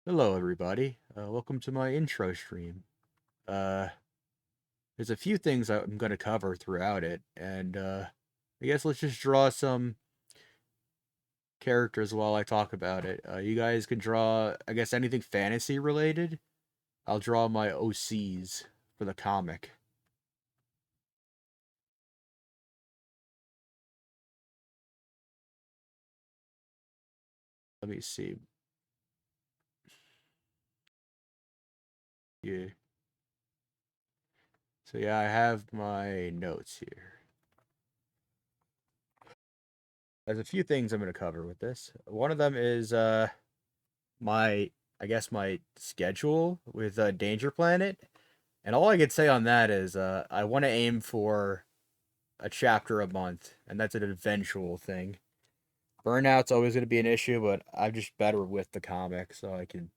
Hello, everybody. Welcome to my intro stream. Uh, there's a few things I'm going to cover throughout it, and I guess let's just draw some characters while I talk about it. You guys can draw, I guess, anything fantasy related. I'll draw my OCs for the comic. Let me see. Yeah. So yeah, I have my notes here. There's a few things I'm going to cover with this. One of them is my I guess my schedule with Danger Planet. And all I could say on that is I want to aim for a chapter a month, and that's an eventual thing. Burnout's always going to be an issue, but I'm just better with the comic, so I can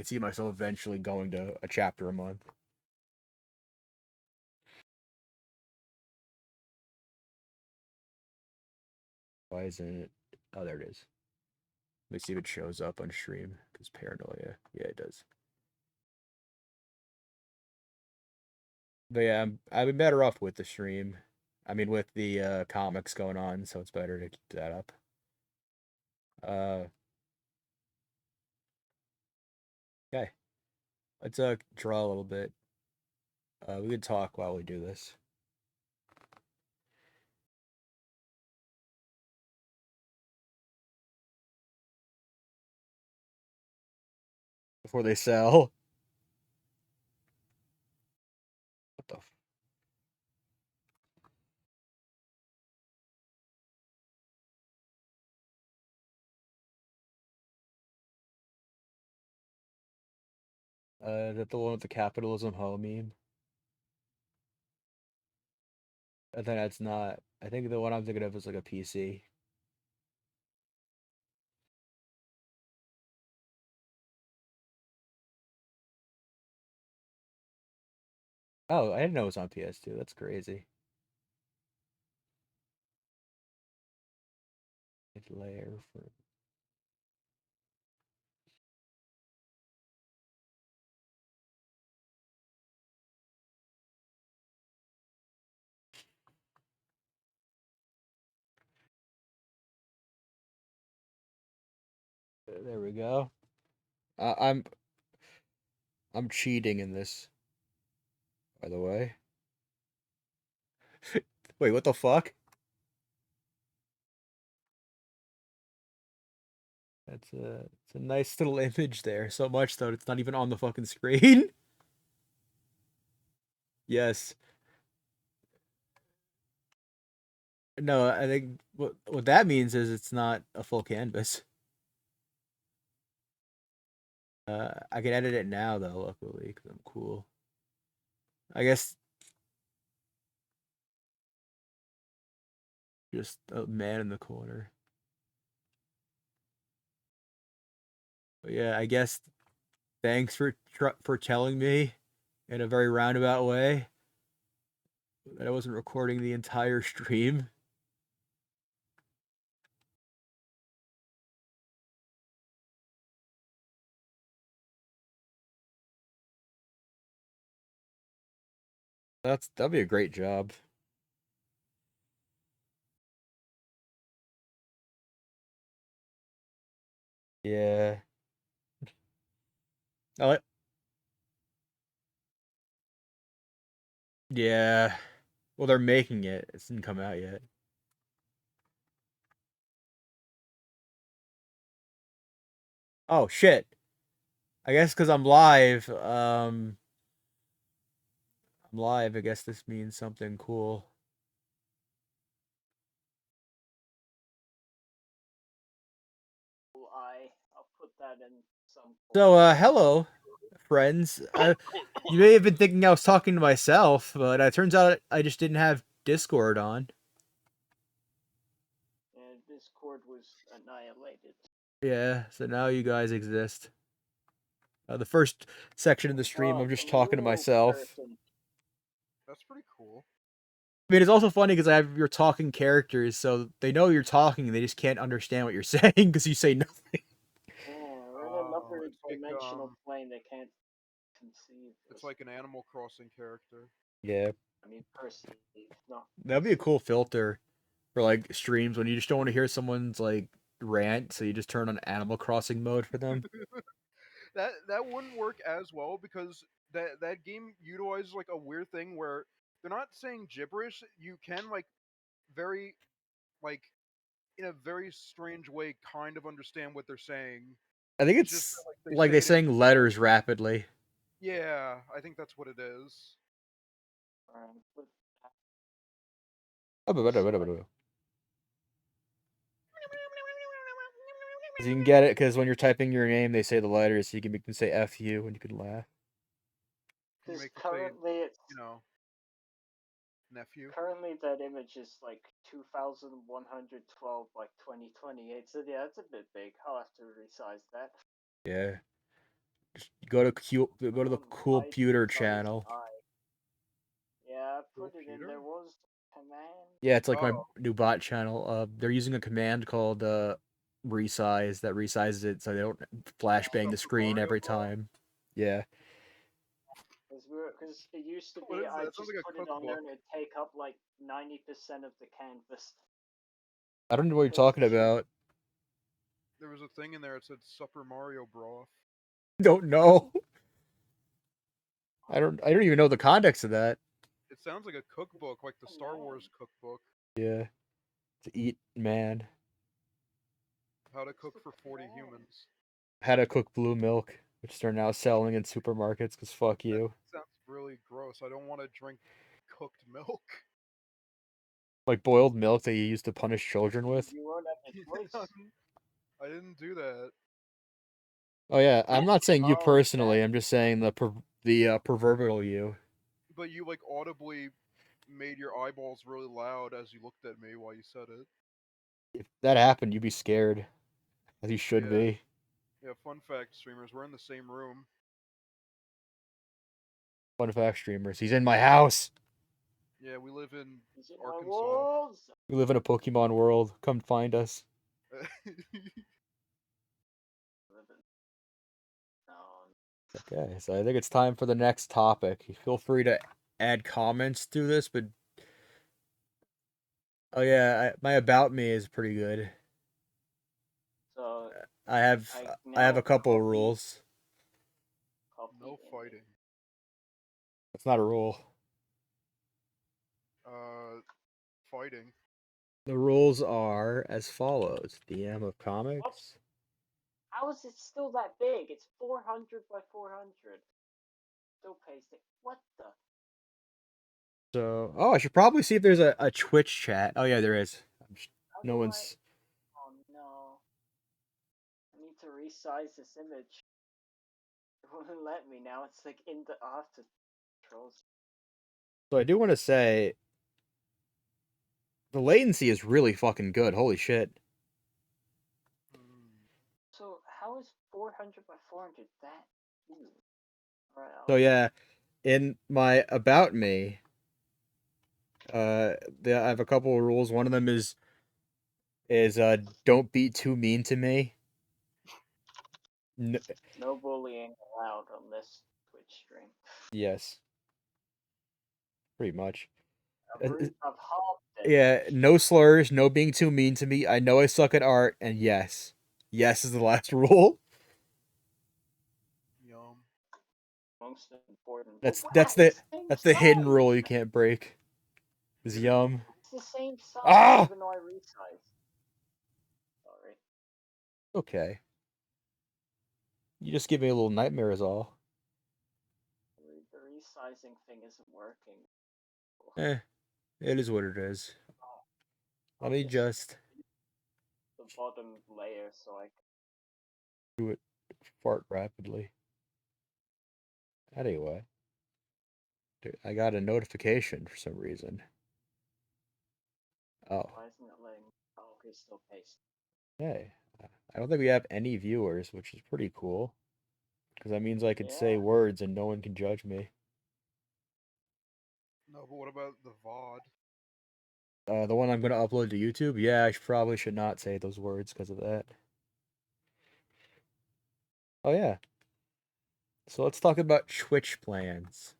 see myself eventually going to a chapter a month. Why isn't it? Oh, there it is. Let me see if it shows up on stream, because paranoia. Yeah, it does. But yeah, I'd be better off with the stream. I mean, with the comics going on, so it's better to keep that up. Okay, let's draw a little bit. We could talk while we do this. Before they sell. What the? Is that the one with the capitalism ho meme? I think that's not. I think the one I'm thinking of is like a PC. Oh, I didn't know it was on PS2. That's crazy. Layer for. There we go. Uh, I'm I'm cheating in this, by the way. Wait, what the fuck? It's a nice little image there. So much though, it's not even on the fucking screen. Yes. No, I think what that means is it's not a full canvas. I can edit it now though, luckily, because I'm cool. I guess just a man in the corner. But yeah, I guess thanks for telling me in a very roundabout way that I wasn't recording the entire stream. That'll be a great job. Yeah. Oh, yeah. Well, they're making it. It didn't come out yet. Oh shit. I guess because I'm live. I guess this means something cool. I'll put that in some. So, hello, friends. You may have been thinking I was talking to myself, but it turns out I just didn't have Discord on. And Discord was annihilated. Yeah, so now you guys exist. The first section of the stream, I'm just talking to myself. That's pretty cool. I mean, it's also funny because I have your talking characters, so they know you're talking, they just can't understand what you're saying because you say nothing. Yeah, we're in a number a it's like dimensional plane they can't conceive. it's like an Animal Crossing character. Yeah, I mean, perceive, not that'd be a cool conceive. filter for like streams when you just don't want to hear someone's like rant, so you just turn on Animal Crossing mode for them. That wouldn't work as well because that game utilizes like a weird thing where they're not saying gibberish. You can like very like in a very strange way kind of understand what they're saying. I think It's just it's that, like they like say they it in saying letters rapidly. yeah, I think that's what it is. But Oh, also, like, you can get it because when you're typing your name, they say the letters, so you can make them say "f you" and you can laugh. Can you because make them say, currently it's you know, nephew? currently that image is like 2112 by 2028. So yeah, it's a bit big. I'll have to resize that. Yeah, just go to go to the Cool Right Pewter size channel. eye. Yeah, I Cool put it in. Peter? There was command. Yeah, it's like my Oh, new bot channel. They're using a command called resize that resizes it so they don't flashbang the Super screen Mario every Bros. time. Yeah, Because it used to What be is that? I It sounds just like a put it on there cookbook. and it'd take up like 90% of the canvas. I don't know what you're Because talking about. There was a thing in there that said Super Mario Broth. Don't know. I don't even know the context of that. It sounds like a cookbook, like the Star command. Wars cookbook. Yeah, to eat man. How to What's cook the for 40 command? humans. How to cook blue milk, which they're now selling in supermarkets. Cause fuck That you. sounds really gross. I don't want to drink cooked milk. Like boiled milk that you used to punish children with. You won't have a choice. I didn't do that. Oh yeah, I'm not saying you Oh, personally. I'm just saying the proverbial you. But you like audibly made your eyeballs really loud as you looked at me while you said it. If that happened, you'd be scared, as you should Yeah. be. Yeah, fun fact, streamers, we're in the same room. Fun fact, streamers. He's in my house. Yeah, we live in is it my Arkansas. walls? We live in a Pokemon world. Come find us. No. Okay, so I think it's time for the next topic. Feel free to add comments to this, but oh yeah, my about me is pretty good. So I have I I have now a couple of copy rules. No the image. fighting. That's not a rule. Fighting. The rules are as follows: DM of What? comics. How is it still that big? It's 400 by 400. Still pasting. What the? So, oh, I should probably see if there's a Twitch chat. Oh yeah, there is. How No do I? one's. Oh no. I need to resize this image. It wouldn't let me now. It's like in the. I'll have to controls. So I do want to say the latency is really fucking good. Holy shit. Hmm. So how is 400 by 400 that huge? Alright, So I'll yeah, in my about me, I have a couple of rules. One of them is don't be too mean to me. N- no bullying allowed on this Twitch stream. yes, pretty much. Uh, I've hopped it. Yeah, no slurs, no being too mean to me. I know I suck at art, and yes, yes is the last rule. Yum. Most important. That's Wow, that's the it's the same that's the hidden size. rule you can't break. Is yum. It's the same size, Ah, even though I resized. Sorry. okay. You just give me a little nightmare is all. The resizing thing isn't working. Eh, it is what it is. Let I'll me just just the bottom layer so I do it fart rapidly. Anyway, dude, I got a notification for some reason. Oh, why isn't it letting oh okay still paste. hey. I don't think we have any viewers, which is pretty cool. Because that means I could say Yeah. words and no one can judge me. No, but what about the VOD? The one I'm going to upload to YouTube, yeah, I probably should not say those words because of that. Oh yeah. So let's talk about Twitch plans.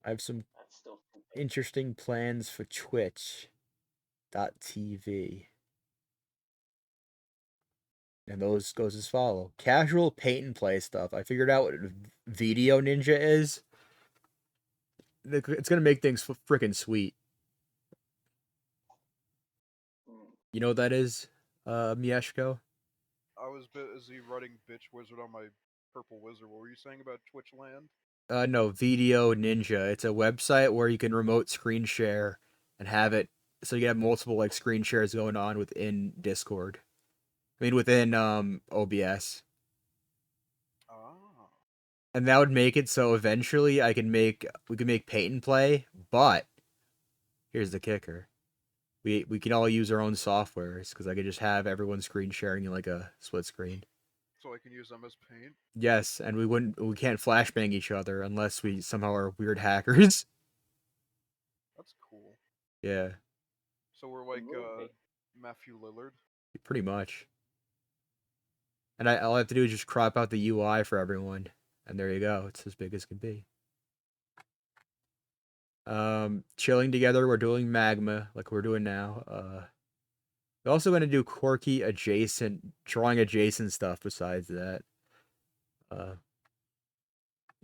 I have some That's still too big. interesting plans for Twitch.tv. And those goes as follow. Casual paint and play stuff. I figured out what Video Ninja is. It's gonna make things freaking sweet. Hmm. You know what that is, Mieshko? I was busy writing bitch wizard on my purple wizard. What were you saying about Twitch land? No, Video Ninja. It's a website where you can remote screen share and have it so you have multiple like screen shares going on within Discord. I mean within OBS. Ah. And that would make it so eventually we can make paint and play, but here's the kicker. We can all use our own softwares because I could just have everyone screen sharing in like a split screen. So I can use them as paint? Yes, and we can't flashbang each other unless we somehow are weird hackers. That's cool. Yeah, So we're The like movie. Matthew Lillard. pretty much. And all I have to do is just crop out the UI for everyone, and there you go. It's as big as can be. Chilling together, we're doing magma like we're doing now. We're also gonna do quirky adjacent, drawing adjacent stuff besides that. Uh,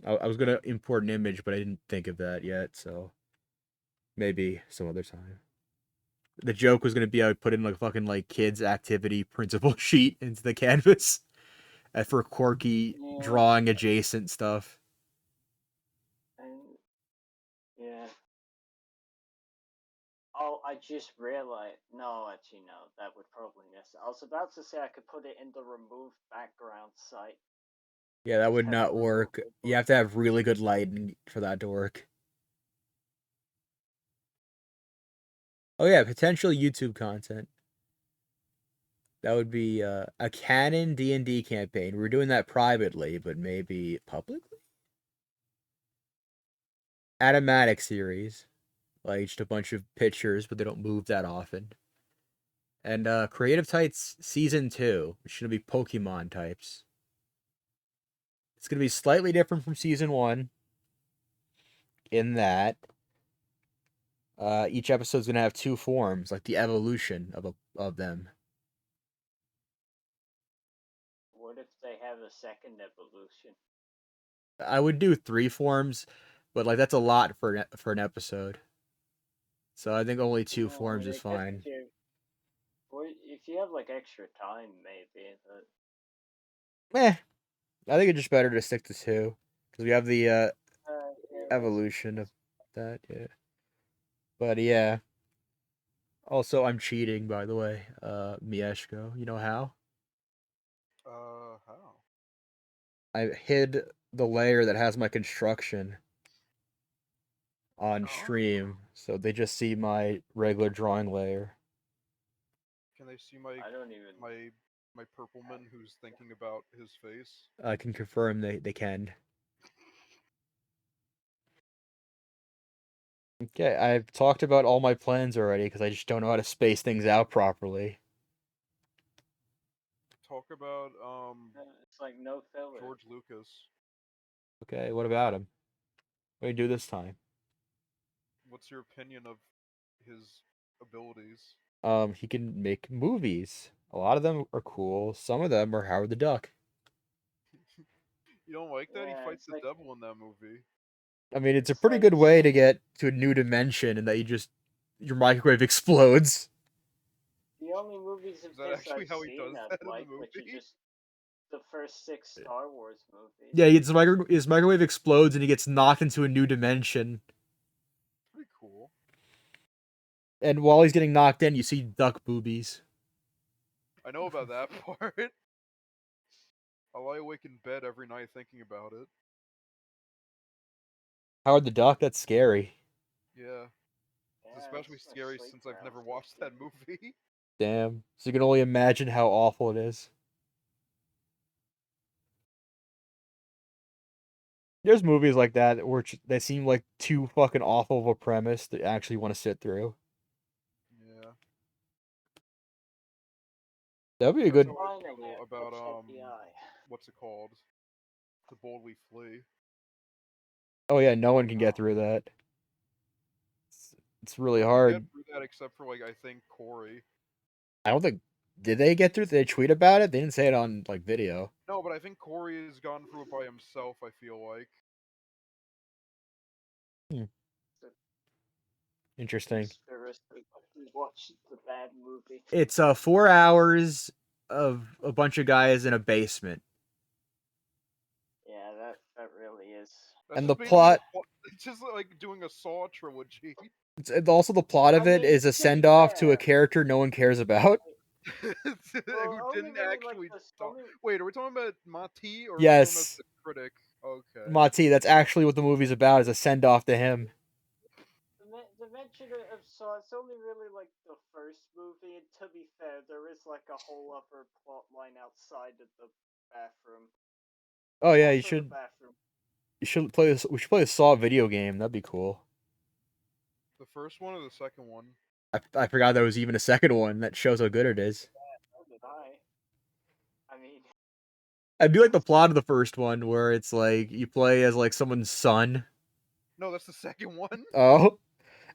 I was gonna import an image, but I didn't think of that yet, so maybe some other time. The joke was gonna be I would put in like fucking like kids activity principle sheet into the canvas for quirky Yeah. drawing adjacent stuff. And yeah. Oh, I just realized. No, actually, no. That would probably miss it. I was about to say I could put it in the remove background site. Yeah, that Just would have it not remove work. it, You but have to have really good lighting for that to work. Oh yeah, potential YouTube content. That would be a canon D&D campaign. We're doing that privately, but maybe publicly? Automatic series. Like just a bunch of pictures, but they don't move that often. And Creative Types Season 2, which should be Pokemon types. It's going to be slightly different from Season 1 in that each episode's going to have two forms, like the evolution of them. what if they have a second evolution? I would do three forms, but like that's a lot for an episode. So I think only two No, forms is I guess fine. if you have like extra time, maybe. But Eh, I think it's just better to stick to two because we have the yeah, evolution of that. Yeah, but yeah. Also, I'm cheating, by the way. Mieshko, you know how? How? I hid the layer that has my construction on Oh. stream, so they just see my regular drawing layer. Can they see my I don't even. my my purple man who's thinking about his face? I can confirm they can. Okay, I've talked about all my plans already because I just don't know how to space things out properly. Talk about It's like no filler. George Lucas. Okay, what about him? What do you do this time? What's your opinion of his abilities? He can make movies. A lot of them are cool. Some of them are Howard the Duck. You don't like that? He Yeah, fights it's the like devil in that movie. I mean, it's a it's pretty like good way to get to a new dimension and that your microwave explodes. the only movies of Is that his actually I've how he seen does I've that in the liked, which are movie? just the first six Star Wars movies. Yeah, his microwave explodes and he gets knocked into a new dimension. Pretty cool. And while he's getting knocked in, you see duck boobies. I know about that part. I lie awake in bed every night thinking about it. Howard the Duck, that's scary. Yeah. It's Yeah, especially it's my scary sleep since I've never watched paralysis. that movie. Damn. So you can only imagine how awful it is. There's movies like that where they seem like too fucking awful of a premise to actually want to sit through. Yeah. That'd be a That's good. how I Finally, feel I about touched FBI. what's it called? To boldly flee. Oh yeah, no one can get Oh, through that. It's No really one can get hard. through that except for like I think Corey. I don't think. Did they get through? Did they tweet about it? They didn't say it on like video. No, but I think Corey has gone through it by himself. I feel like. the Interesting. conspiracy. We watched the bad movie. It's 4 hours of a bunch of guys in a basement, Yeah, that really is. That's and the just basically plot. it's just like doing a Saw trilogy. It's also the plot of I it mean, is a to be send off to a fair, character no one cares about. Who well, only didn't really like actually this. talk. Only Wait, are we talking about Mati or are we talking about Yes, the critic? Okay. Mati. That's actually what the movie's about. Is a send off to him. the mention of Saw. It's only really like the first movie, and to be fair, there is like a whole other plot line outside of the bathroom. Oh yeah, you Also, the should. bathroom. You should play this. We should play a Saw video game. That'd be cool. The first one or the second one? I forgot there was even a second one. That shows how good it is. So did I. I mean, I do like the plot of the first one where it's like you play as like someone's son. No, that's the second one. Oh,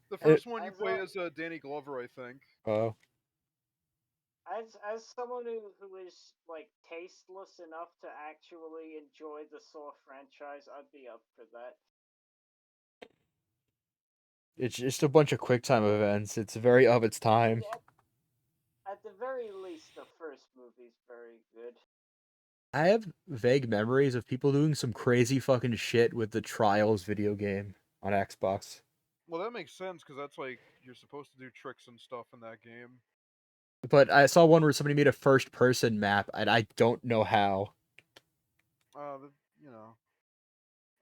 The and first one you as play a, as Danny Glover, I think. oh, as someone who is like tasteless enough to actually enjoy the Saw franchise, I'd be up for that. it's just a bunch of quick time events. It's very of its time. At the very least, the first movie's very good. I have vague memories of people doing some crazy fucking shit with the Trials video game on Xbox. Well, that makes sense because that's like you're supposed to do tricks and stuff in that game. But I saw one where somebody made a first person map and I don't know how. The, you know,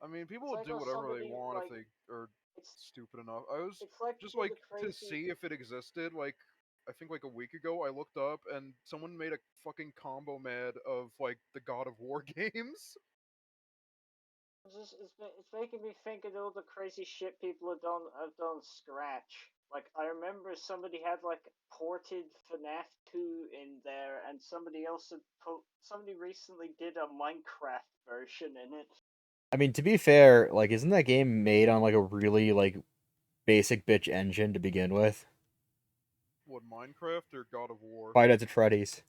I mean, people It's will like do how whatever they somebody want if like they are it's stupid enough. I was it's like just with like the to crazy. see if it existed. Like I think like a week ago, I looked up and someone made a fucking combo mad of like the God of War games. It's making me think of all the crazy shit people have done Scratch. Like I remember somebody had like ported FNAF 2 in there, and somebody else somebody recently did a Minecraft version in it. I mean, to be fair, like, isn't that game made on like a really like basic bitch engine to begin with? What, Minecraft or God of War? Five Nights at Freddy's.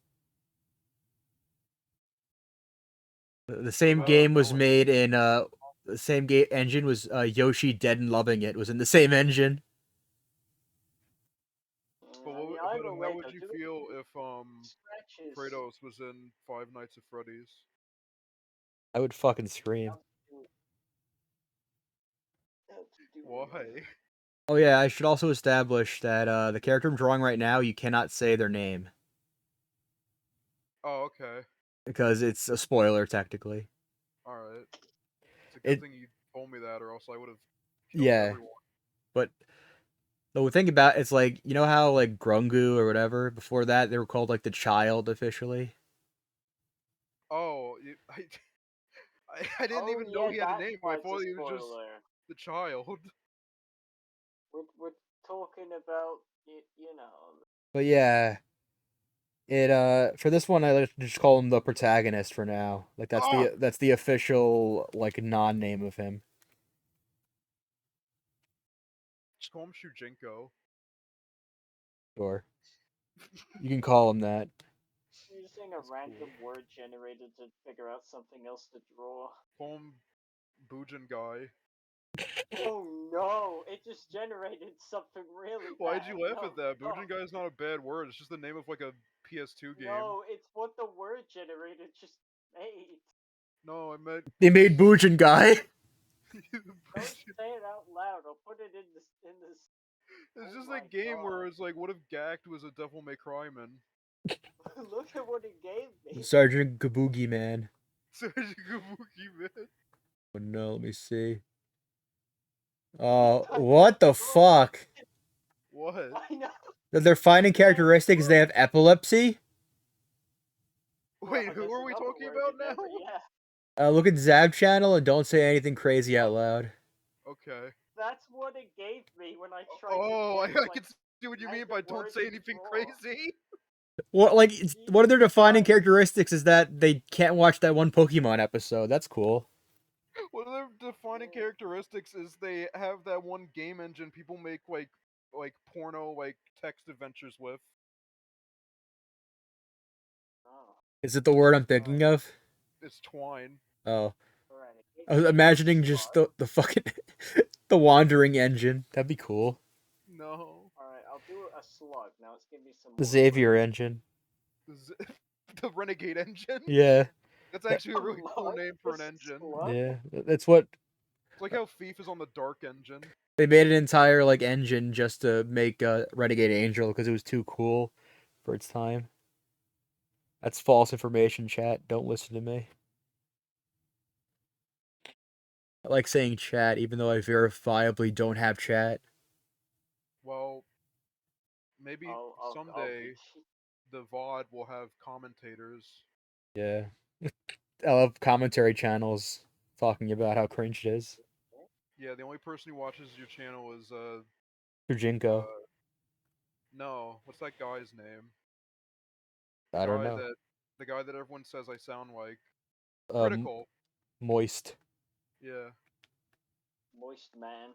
The same I don't game was know. made in the same game engine was Yoshi Dead and Loving It was in the same engine. But I mean, but either how way would though, you doing feel if Scratch is Kratos was in Five Nights at Freddy's? I would fucking scream. do Why? Oh yeah, I should also establish that the character I'm drawing right now, you cannot say their name Oh, okay. because it's a spoiler technically. All right. It's a good It thing you told me that, or else I would have killed yeah, everyone. but the thing about it's like you know how like Grungu or whatever before that they were called like the child officially. Oh, I didn't Oh even know yeah, he had a that name. I part's a thought he was just spoiler. the child. We're talking about you know. But yeah, it for this one I like to just call him the protagonist for now. Like Ah, that's the official like non name of him. just call him Shujinko. Sure, you can call him that. Using a That's random cool. word generated to figure out something else to draw. Call him Bujin guy. Oh no! It just generated something really Why'd bad. you laugh No, at that? no, Bujin guy is not a bad word. It's just the name of like a PS2 game. no! It's what the word generated just made. No, I meant They made Boojin guy. Don't say it out loud. I'll put it in this. It's Oh just my that game god! where it's like, what if Gact was a Devil May Cry man? Look at what it gave me. Sergeant Kaboogie Man. Sergeant Kabuki, man. Oh no, let me see. I What the fuck? What? know. That they're finding Man, characteristics they have epilepsy? well, Wait, who there's are we another talking word about in there, now? but yeah, Look at Zab channel and don't say anything crazy out loud. Okay. that's what it gave me when I tried to Oh, guess I like can see what you mean random by don't word say to anything draw. crazy. What like one of their defining Right. characteristics is that they can't watch that one Pokemon episode. That's cool. One of their defining Yeah. characteristics is they have that one game engine people make like porno like text adventures with. Oh, Is it the word I'm thinking alright, of? It's Twine. Oh, alright. I was It gave me imagining just slug. the fucking the wandering engine. That'd be cool. No. Alright, I'll do a slug. Now let's give me some The more Xavier fruit. engine. Z- the Renegade engine. Yeah, That's that, actually a really cool What? name for an This engine. slug? yeah. That's what It's like how Thief is on the Dark engine. they made an entire like engine just to make Renegade Angel because it was too cool for its time. That's false information, chat. Don't listen to me. I like saying chat even though I verifiably don't have chat. Well, maybe I'll be. someday the VOD will have commentators. Yeah. I love commentary channels talking about how cringe it is. Yeah, the only person who watches your channel is Kujinko. no, what's that guy's name? The I don't guy know. that the guy that everyone says I sound like. Um, Critical. Moist. Yeah. Moist man.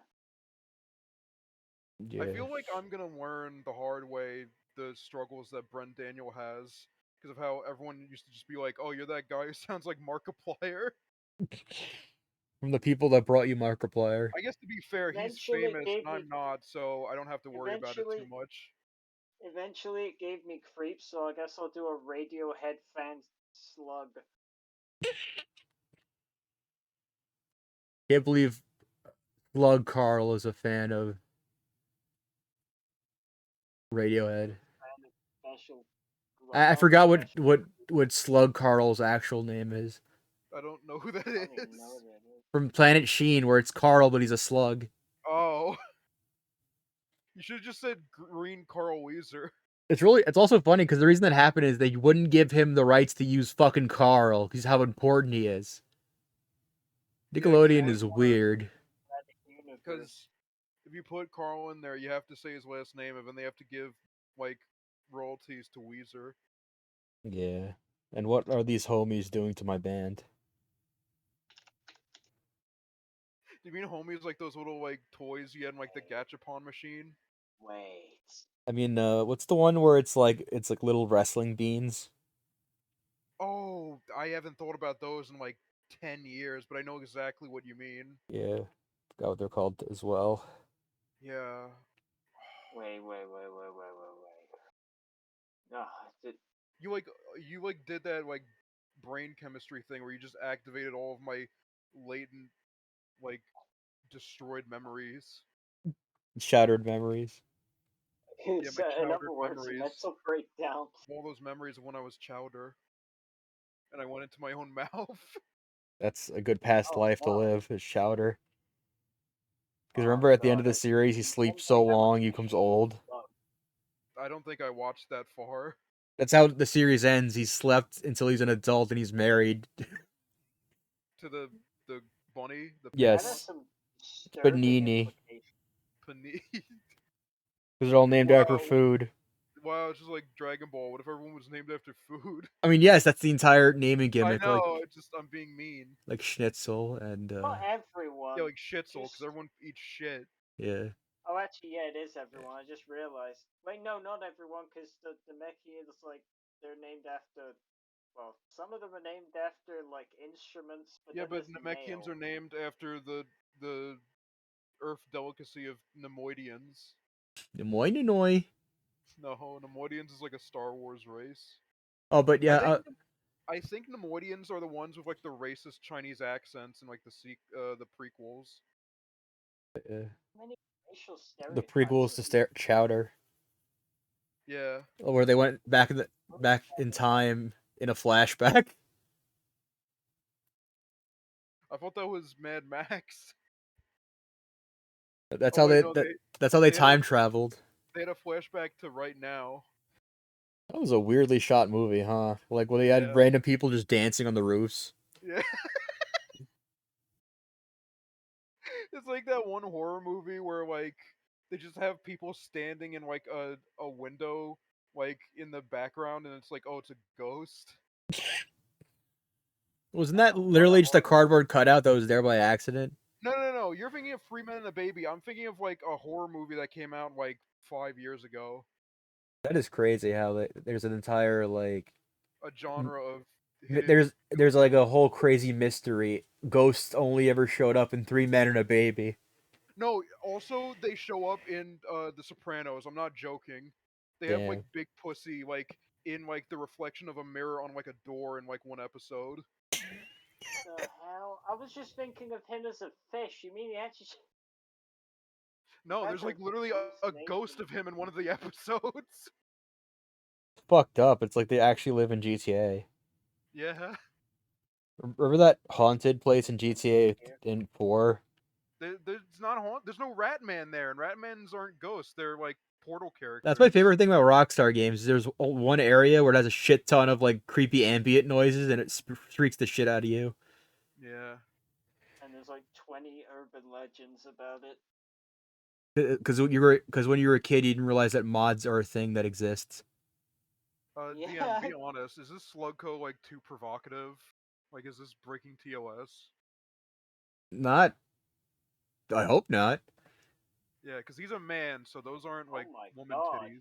I Yeah. feel like I'm gonna learn the hard way the struggles that Brent Daniel has because of how everyone used to just be like, "Oh, you're that guy who sounds like Markiplier." From the people that brought you Markiplier. I guess to be fair, he's Eventually it famous gave and me. I'm not, so I don't have to worry about it too Eventually, much. eventually it gave me creeps. So I guess I'll do a Radiohead fan slug. Can't believe Slug Carl is a fan of Radiohead. Fan special. I Love forgot what special. what Slug Carl's actual name is. I don't know who that I don't even know is. what it is. From Planet Sheen, where it's Carl, but he's a slug. Oh, you should have just said Green Carl Weezer. It's also funny because the reason that happened is they wouldn't give him the rights to use fucking Carl because how important he is. Yeah, because they Nickelodeon didn't is want to. weird. Cinematic universe. Because if you put Carl in there, you have to say his last name, and then they have to give like royalties to Weezer. Yeah. And what are these homies doing to my band? Do you mean homies like those little like toys you had in like the Gachapon machine? Wait. I mean, what's the one where it's like little wrestling beans? Oh, I haven't thought about those in like 10 years, but I know exactly what you mean. Yeah, forgot what they're called as well. Yeah. Wait. No, did, You did that like brain chemistry thing where you just activated all of my latent like destroyed memories. Shattered memories. Yeah, it's, my in chowder other words, a memories. mental breakdown. All those memories of when I was chowder and I went into my own mouth. That's a good past Oh life to fuck. live. Is Chowder. Because Oh remember at the end god. of the series, he In the end, sleeps they so have a long he becomes visual old. bug. I don't think I watched that far. That's how the series ends. He slept until he's an adult and he's married. To the bunny, the That has penguin, Yes, some it's disturbing Panini. implications. Panini. Because they're all named after Wow, food. wow, it's just like Dragon Ball. What if everyone was named after food? I mean, yes, that's the entire naming I gimmick. know. I'm being mean. Like Schnitzel and Not Yeah, everyone. like Shitzel, because Just everyone eats shit. yeah. oh, actually, yeah, it is everyone. I just realized. Wait, no, not everyone, because the Mechians like they're named after. Well, some of them are named after like instruments, but Yeah, then but there's Namekians are nail. named after the earth delicacy of Nemoidians. Nemoinenoi. No, Nemoidians is like a Star Wars race. Oh, but I yeah, think I think Nemoidians are the ones with like the racist Chinese accents and like the prequels. Many racial the stereotypes prequels in to these. Chowder, Yeah, where they went back in time in a flashback. I thought that was Mad Max. That's Oh how wait, they no, that's how they they had a time traveled. they had a flashback to right now. That was a weirdly shot movie, huh? Like when they had Yeah, random people just dancing on the roofs. yeah. It's like that one horror movie where like they just have people standing in like a window like in the background, and it's like, oh, it's a ghost. Wasn't Oh, that what a literally just a horror. cardboard cutout that was there by accident? No. You're thinking of Three Men and a Baby. I'm thinking of like a horror movie that came out like 5 years ago. That is crazy how there's an entire like A genre of hidden there's ghost like a movies. whole crazy mystery. Ghosts only ever showed up in Three Men and a Baby. No, also they show up in The Sopranos. I'm not joking. They have like Damn. big pussy like in like the reflection of a mirror on like a door in like one episode. The hell? I was just thinking of him as a fish. You mean he actually? No, That's there's a like literally ghost a ghost nation. of him in one of the episodes. Fucked up. It's like they actually live in GTA. Yeah. Remember that haunted place in GTA in 4? There's not there's no Ratman there, and Ratmans aren't ghosts. They're like portal That's my characters. favorite thing about Rockstar games. There's one area where it has a shit ton of like creepy ambient noises and it freaks the shit out of you. Yeah. And there's like 20 urban legends about it. Because when you were a kid, you didn't realize that mods are a thing that exists. DM, Yeah. be honest. Is this Slugco like too provocative? Like, is this breaking TOS? Not. I hope not. Yeah, because he's a man, so those aren't Oh like my woman god.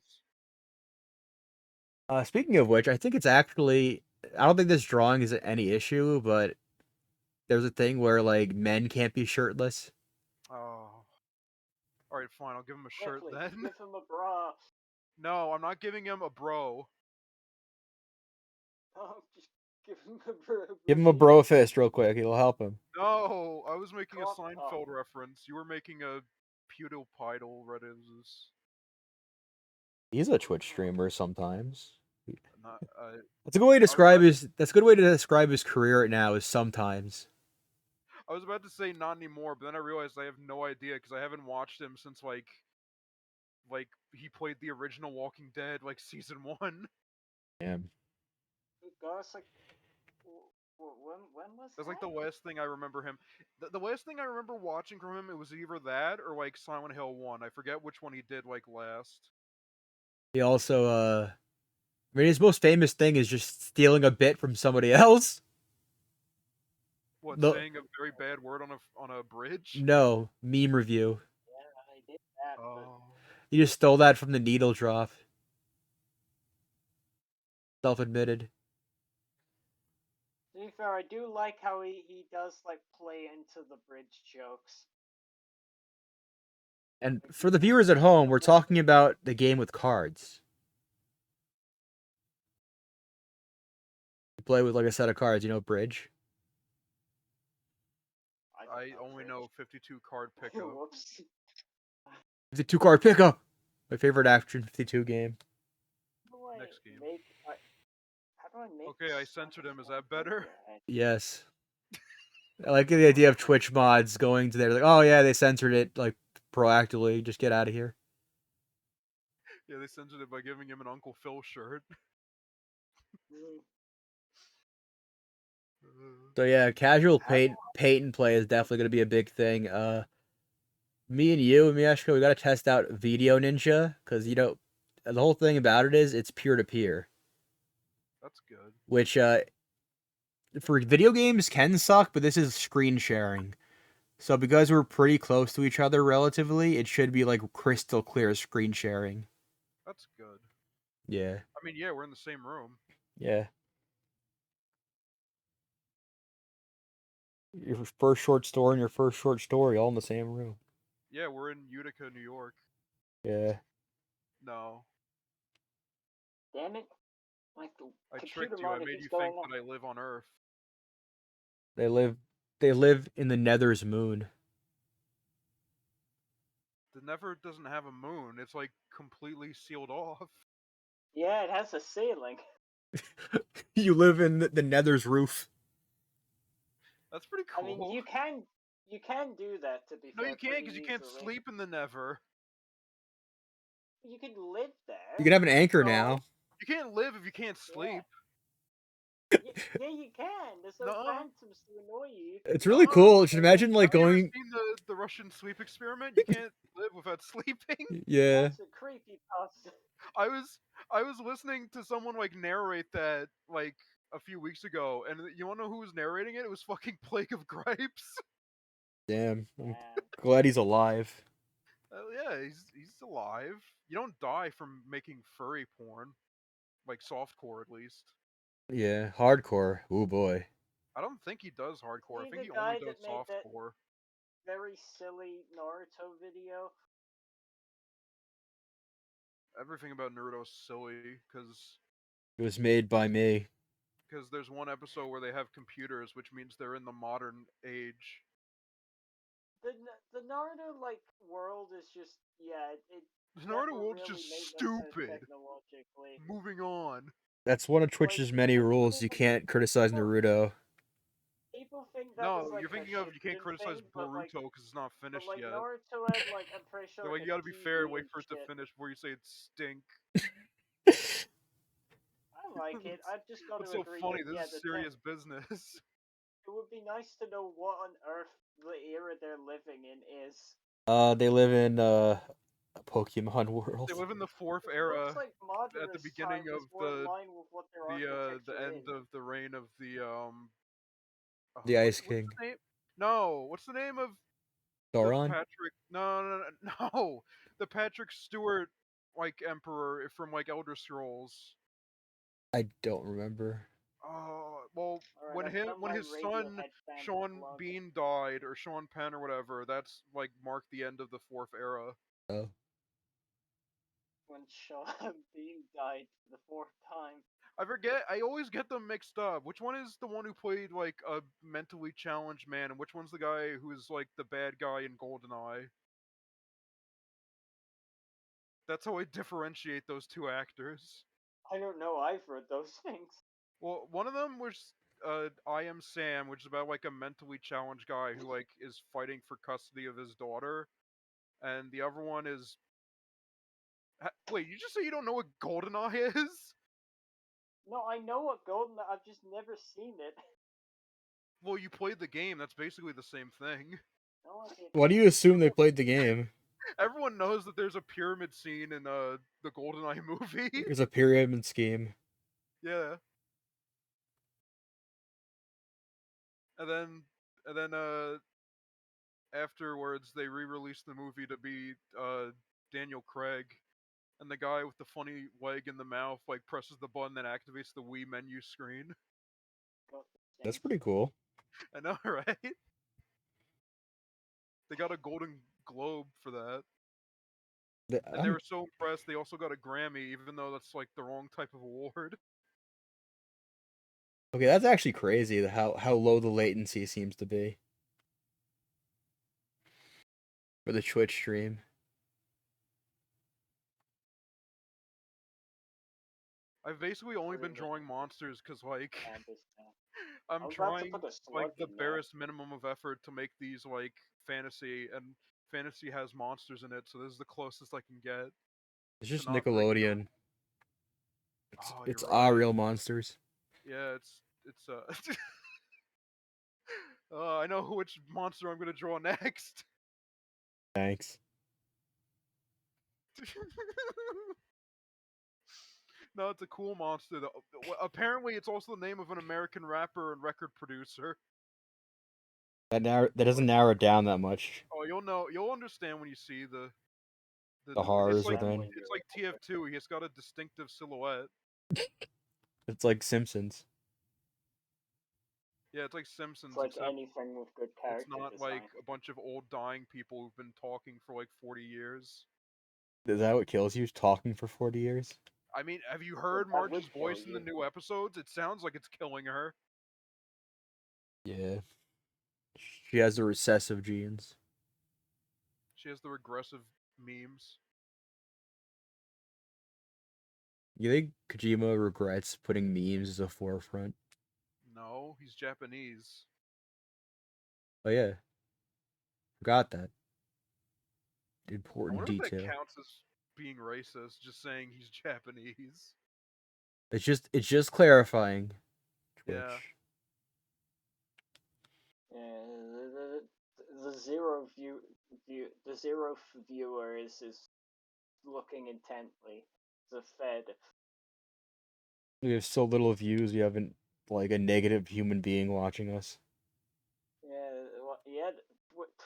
titties. Speaking of which, I think it's actually. I don't think this drawing is any issue, but there's a thing where like men can't be shirtless. Oh. Alright, fine, I'll give him a shirt Quickly, then. give him a bra. No, I'm not giving him a bro. Oh, just give him a bra. Give him a bro fist real quick. It'll help him. No, I was making a Crop top. Seinfeld reference. You were making a pewdiepidal reference. He's a Twitch streamer sometimes. Not, That's a good way to I was describe about, his. That's a good way to describe his career right now. Is sometimes. I was about to say not anymore, but then I realized I have no idea because I haven't watched him since like he played the original Walking Dead like season 1. Yeah. Gosh, like, when was That's like that? the last thing I remember him. The last thing I remember watching from him, it was either that or like Silent Hill 1. I forget which one he did like last. He also. I mean, his most famous thing is just stealing a bit from somebody else. What, The saying a very bad word on a bridge? no meme review. Yeah, I did that, but Oh. He just stole that from the needle drop. Self-admitted. to be fair, I do like how he does like play into the bridge jokes. And Like for the viewers at home, we're talking about the game with cards. You play with like a set of cards, you know, bridge. don't I only know 52 card bridge. pickup. Whoops. It's a 2-card pickup. My favorite Action 52 game. How do I Next game. make? How do I make? Okay, I the censored him. Is small that better? figurehead? Yes. I like the idea of Twitch mods going to there like, oh yeah, they censored it like proactively. Just get out of here. Yeah, they censored it by giving him an Uncle Phil shirt. Mm. So yeah, casual How do paint and play is definitely gonna be a big thing. Me and you and Miyashiko, we gotta test out Video Ninja because you know the whole thing about it is it's peer to peer, That's good. which for video games can suck, but this is screen sharing. So because we're pretty close to each other relatively, it should be like crystal clear screen sharing. That's good. Yeah, I mean, yeah, we're in the same room. yeah. Your first short story and your first short story all in the same room. Yeah, we're in Utica, New York. Yeah. No, Damn it! Like the I computer tricked you. I monitor made keeps you going think off. that I live on Earth. They live in the Nether's moon. The Never doesn't have a moon. It's like completely sealed off. Yeah, it has a ceiling. You live in the Nether's roof. That's pretty I cool. mean, you can do that to be No, you fair, can't pretty because you can't easily. sleep in the Never. You can live You there. can have an anchor No, now. you can't live if you can't sleep. Yeah, you can. There's no No, phantoms to annoy you. It's no. really cool. Just imagine like Have you ever going. seen the Russian sleep experiment? You can't live without sleeping. Yeah. That's a creepy pasta. I was listening to someone like narrate that like a few weeks ago, and you wanna know who was narrating it? It was fucking Plague of Gripes. Damn. I'm Man. glad he's alive. Yeah, he's alive. You don't die from making furry porn, like softcore at least. Yeah. Hardcore. Ooh boy. I don't think he does hardcore. I See think the he only guy does that made that softcore. very silly Naruto video? Everything about Naruto's silly It was made by me. because there's one episode where they have computers, which means they're in the modern age. The Naruto like world is just it The Naruto never world's really just made no sense stupid. technologically. Moving on. That's one of Like Twitch's many rules. You can't criticize Naruto. people think that was No, like you're a thinking of you can't Shippuden criticize thing, Boruto because it's not but finished like yet. Naruto had like I'm pretty sure Like like you a gotta be fair, TV wait and for it to shit. finish before you say it stink. I like it. I've just got to What's so agree funny? that This is the serious business. it would be nice to know what on earth the era they're living in is. They live in a Pokemon They world. live in the fourth It looks era like at the Madara's beginning time of is more in line with what their the architecture end is. of the reign of the The Ice what's King. the name? No, what's the name of the Sauron? Patrick? No, the Patrick Stewart like emperor from like Elder Scrolls. I don't remember. Well, Alright, I've done when my his son Radiohead fan Sean plug. Bean died, or Sean Penn or whatever, that's like marked the end of the fourth era. Oh. When Sean Bean died for the fourth time. I forget. I always get them mixed up. Which one is the one who played like a mentally challenged man, and which one's the guy who is like the bad guy in GoldenEye? That's how I differentiate those two actors. I don't know, I've read those things. Well, one of them was I Am Sam, which is about like a mentally challenged guy who like is fighting for custody of his daughter, and the other one is. Wait, you just say you don't know what GoldenEye is? No, I know what Golden. I've just never seen it. Well, you played the game. That's basically the same thing. No, I didn't. Why do you assume they played the game? Everyone knows that there's a pyramid scene in the GoldenEye movie. There's a pyramid scheme. Yeah. And then afterwards they re-released the movie to be Daniel Craig, and the guy with the funny leg in the mouth like presses the button that activates the Wii menu screen. Got the That's same. pretty cool. I know, right? They got a Golden Globe for that. And they I'm, were so impressed they also got a Grammy, even though that's like the wrong type of award. okay, that's actually crazy how low the latency seems to be for the Twitch stream. I've basically only been Believe it. drawing monsters because like And this now. I I'm was about to trying put a like slug the in there. barest minimum of effort to make these like fantasy, and fantasy has monsters in it, so this is the closest I can get It's to just not breaking the. Nickelodeon. Oh, It's you're our right. real monsters. Yeah, it's I know which monster I'm gonna draw next. Thanks. No, it's a cool monster. Though. Apparently, it's also the name of an American rapper and record producer. That doesn't narrow it down that much. Oh, you'll know. You'll understand when you see The It's horrors like within. it's like TF2. He's got a distinctive silhouette. It's like Simpsons. Yeah, it's like It's Simpsons, like except anything with good it's character not like design. a bunch of old dying people who've been talking for like 40 years. Is that what kills you? Talking for 40 years? I mean, have you Well, heard that would Marge's kill voice in the you. new episodes? It sounds like it's killing her. Yeah. She has the recessive genes. She has the regressive memes. You think Kojima regrets putting memes as a forefront? No, he's Japanese. Oh yeah, forgot that I important wonder if that detail. counts as being racist, just saying he's Japanese. It's just clarifying. Yeah. Twitch. Yeah, the zero view the zeroth viewer is looking intently. The Fed. We have so little views. We haven't like a negative human being watching us. Yeah,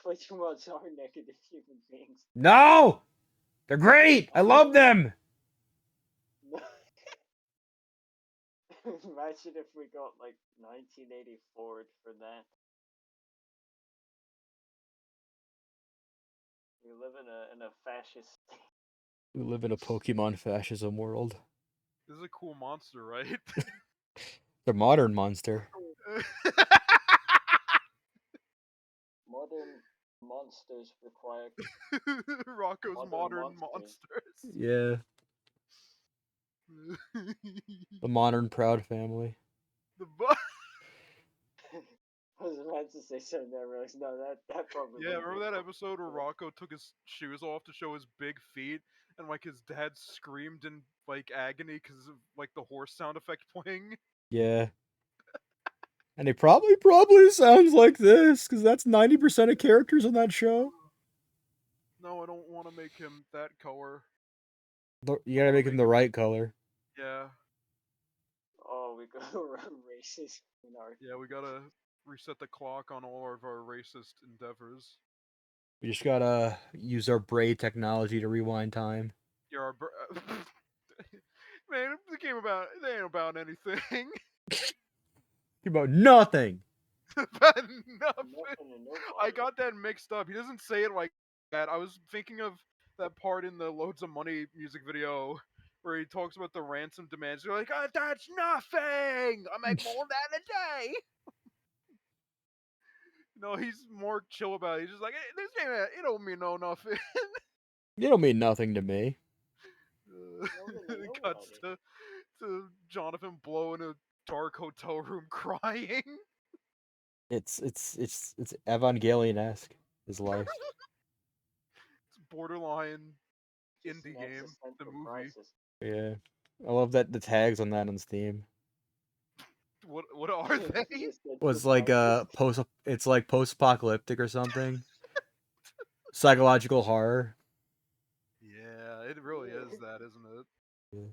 Twitch mods are negative human beings. No, they're great. I love them. Imagine if we got like 1984 for that. We live in a fascist state. We live in a Pokemon fascism world. This is a cool monster, right? The modern monster. Modern monsters require Rocco's modern monsters. monsters. Yeah, the modern Proud Family. The bu- I was about to say something there, Rose. No, that probably Yeah, wouldn't be remember that a episode where Rocco took his shoes off to show his big feet, and like his dad screamed in like agony because of like the horse sound effect playing? Yeah. And it probably sounds like this, because that's 90% of characters on that show. No, I don't want to make him that color. You gotta make him the right color. Yeah, Oh, we go around racist in our. yeah, we gotta reset the clock on all of our racist endeavors. We just gotta use our braid technology to rewind time. Yeah, man, the game about it ain't about anything. About nothing. About nothing. Nothing and nobody. I got that mixed up. He doesn't say it like that. I was thinking of that part in the Loads of Money music video where he talks about the ransom demands. You're like, oh, that's nothing. I make more than a day. No, he's more chill about it. He's just like, hey, this game, it don't mean no nothing. You don't mean nothing to me. It cuts to Jonathan Blow in a dark hotel room crying. It's Evangelion-esque, his life. It's borderline Just indie an game, the existential movie. crisis. Yeah. I love that the tags on that on Steam. What are they? Existential Was like crisis. it's like post-apocalyptic or something. Psychological horror. Yeah, it really is that, isn't it? Yeah.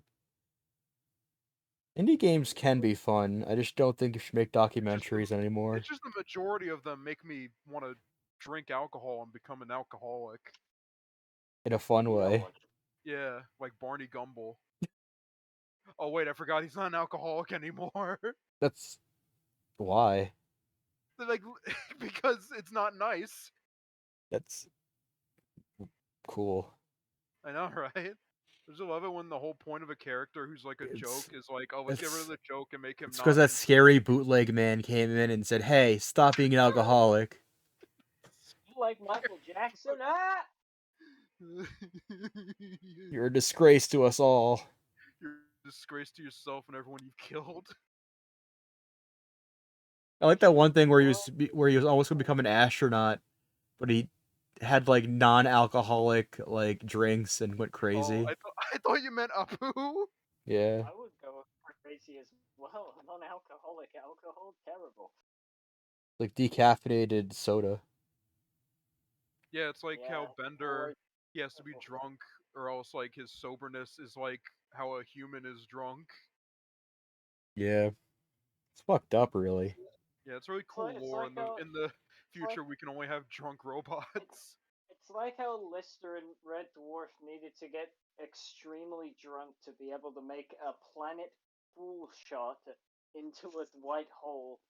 Indie games can be fun. I just don't think you should make documentaries anymore. It's just the majority of them make me want to drink alcohol and become an alcoholic. In a fun way. Yeah, like Barney Gumble. Oh wait, I forgot he's not an alcoholic anymore. That's why. Like because it's not nice. That's cool. I know, right? I just love it when the whole point of a character who's like a joke is like, oh, let's get rid of the joke and make him It's not. because that scary bootleg man came in and said, "Hey, stop being an alcoholic." You like Michael Jackson? Ah! You're a disgrace to us all. You're a disgrace to yourself and everyone you've killed. I like that one thing where he was almost gonna become an astronaut, but he had like non-alcoholic like drinks and went crazy. Oh, I thought you meant Apu. Yeah. I would go crazy as well. Non-alcoholic alcohol, terrible. Like decaffeinated soda. Yeah, it's like how Yeah, Bender, he has to be or- drunk, or else like his soberness is like how a human is drunk. Yeah. It's fucked up, really. Yeah, it's really cool it's lore. like how- In the future, like- we can only have drunk robots. It's like how Lister and Red Dwarf needed to get extremely drunk to be able to make a planet full shot into a white hole.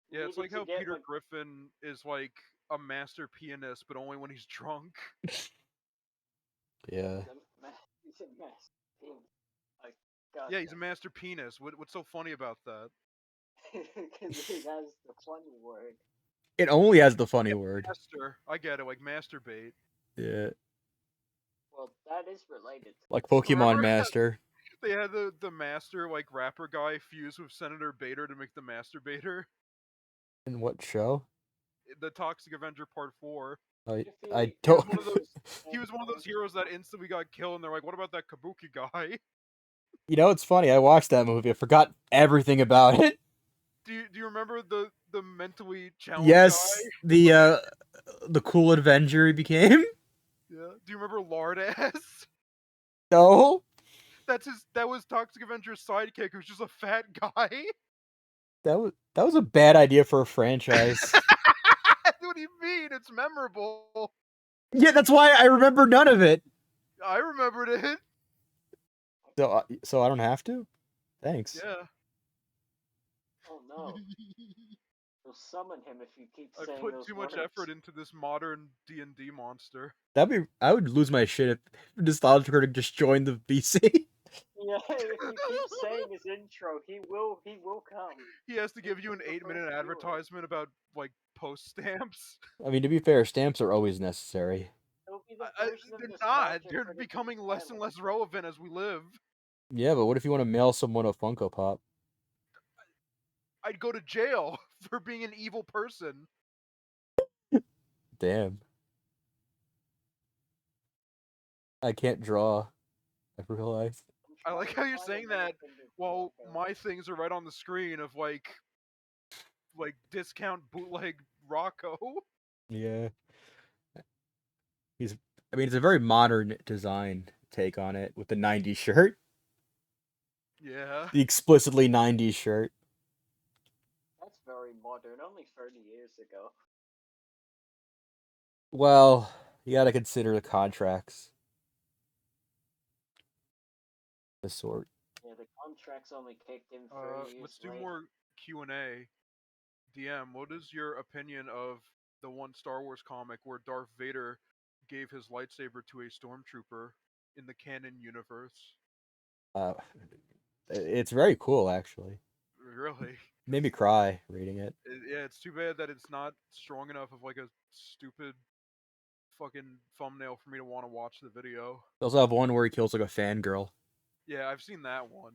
Yeah, it's Needed like to how get, Peter like, Griffin is like a master pianist, but only when he's drunk. Yeah. He's a mess. Like, God, Yeah, he's a master penis. What's so funny about that? because he has the funny word. It only has the funny word. Master, I get it, like masturbate. Yeah. Well, that is related. Like Pokemon Remember- Master. They had the master like rapper guy fuse with Senator Bader to make the masturbator. In what show? The Toxic Avenger Part 4. I He don't. was one of those heroes that instantly got killed, and they're like, "What about that Kabuki guy?" You know, it's funny. I watched that movie. I forgot everything about it. Do you remember the mentally challenged Yes, guy? the cool Avenger he became. Yeah. Do you remember Lardass? No, That was Toxic Avenger's sidekick, who's just a fat guy. that was a bad idea for a franchise. What do you mean? It's memorable. Yeah, that's why I remember none of it. I remembered it. So I don't have to. Thanks. Yeah. Oh no. You'll summon him if you keep I saying put those too words. much effort into this modern D&D monster. I would lose my shit if Nostalgia Critic just joined the BC. Yeah, if you keep saying his intro, he will come. He has to give you He'll an be the 8-minute first viewer. advertisement about like post stamps. I mean, to be fair, stamps are always necessary. It'll be the version of They're not. Nostalgia They're Critic becoming less and canon. less relevant as we live. Yeah, but what if you want to mail someone a Funko Pop? I'd go to jail for being an evil person. Damn. I can't draw. I realized. I like how you're Find saying another that thing to while talk about. my things are right on the screen of like discount bootleg Rocco. Yeah. He's. I mean, it's a very modern design take on it with the '90s shirt, Yeah. the explicitly '90s shirt. That's very modern, only 30 years ago. Well, you gotta consider the contracts. The sort. Yeah, the contracts only kicked in 30 years Let's do later. more Q&A. DM, what is your opinion of the one Star Wars comic where Darth Vader gave his lightsaber to a stormtrooper in the canon universe? Uh, it's very cool actually. Really? Made me cry reading it. Yeah, it's too bad that it's not strong enough of like a stupid fucking thumbnail for me to want to watch the video. They also have one where he kills like a fangirl. Yeah, I've seen that one.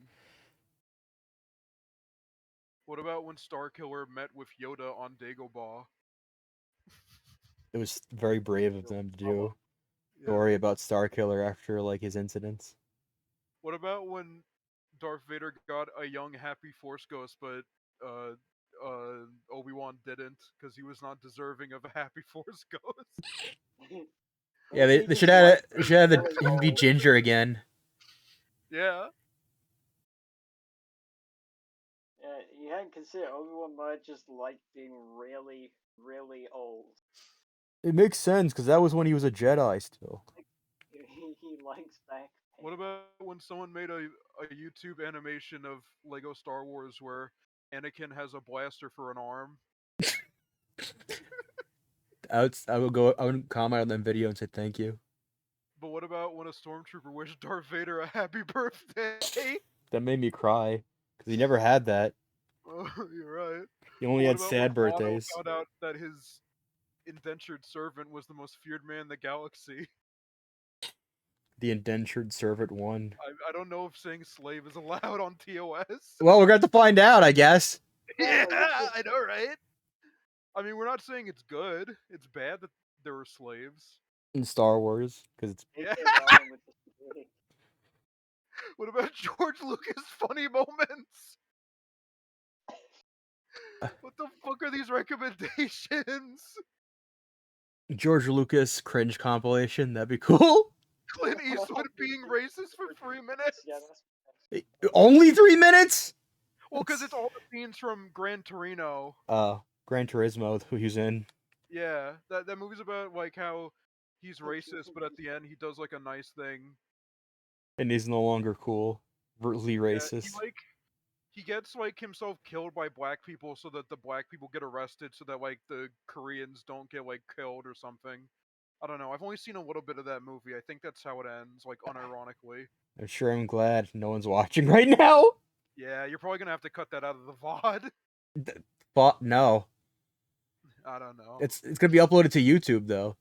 What about when Starkiller met with Yoda on Dagobah? It was very brave of them to do. Yeah. Story about Starkiller after like his incidents. What about when Darth Vader got a young happy Force ghost, but uh, Obi-Wan didn't because he was not deserving of a happy Force ghost? Yeah, Maybe he they just should have liked they should have feeling him be old. ginger again. Yeah. You hadn't considered Obi-Wan might just like being really, really old. It makes sense because that was when he was a Jedi still. He likes back pain. What about when someone made a YouTube animation of Lego Star Wars where Anakin has a blaster for an arm? I would comment on that video and say thank you. But what about when a stormtrooper wished Darth Vader a happy birthday? That made me cry because he never had that. Oh, you're right. He only What had about when sad Watto birthdays. found out that his indentured servant was the most feared man in the galaxy? The indentured servant won. I don't know if saying slave is allowed on TOS. Well, we're going to find out, I guess. Yeah, I know, right? I mean, we're not saying it's good. It's bad that there were slaves. In Star Wars, because it's Yeah. Ryan with the security. What about George Lucas funny moments? What the fuck are these recommendations? George Lucas cringe compilation. That'd be cool. Clint Eastwood being racist for 3 minutes? Yeah, Only 3 minutes? Well, because it's all the scenes from Gran Torino. Gran Turismo, who he's in. Yeah, that movie's about like how he's racist, but at the end he does like a nice thing. And he's no longer cool. Overtly racist. Yeah, he gets like himself killed by black people so that the black people get arrested so that like the Koreans don't get like killed or something. I don't know. I've only seen a little bit of that movie. I think that's how it ends, like unironically. I'm sure I'm glad no one's watching right now. Yeah, you're probably gonna have to cut that out of the VOD. But no. I don't know. It's gonna be uploaded to YouTube though.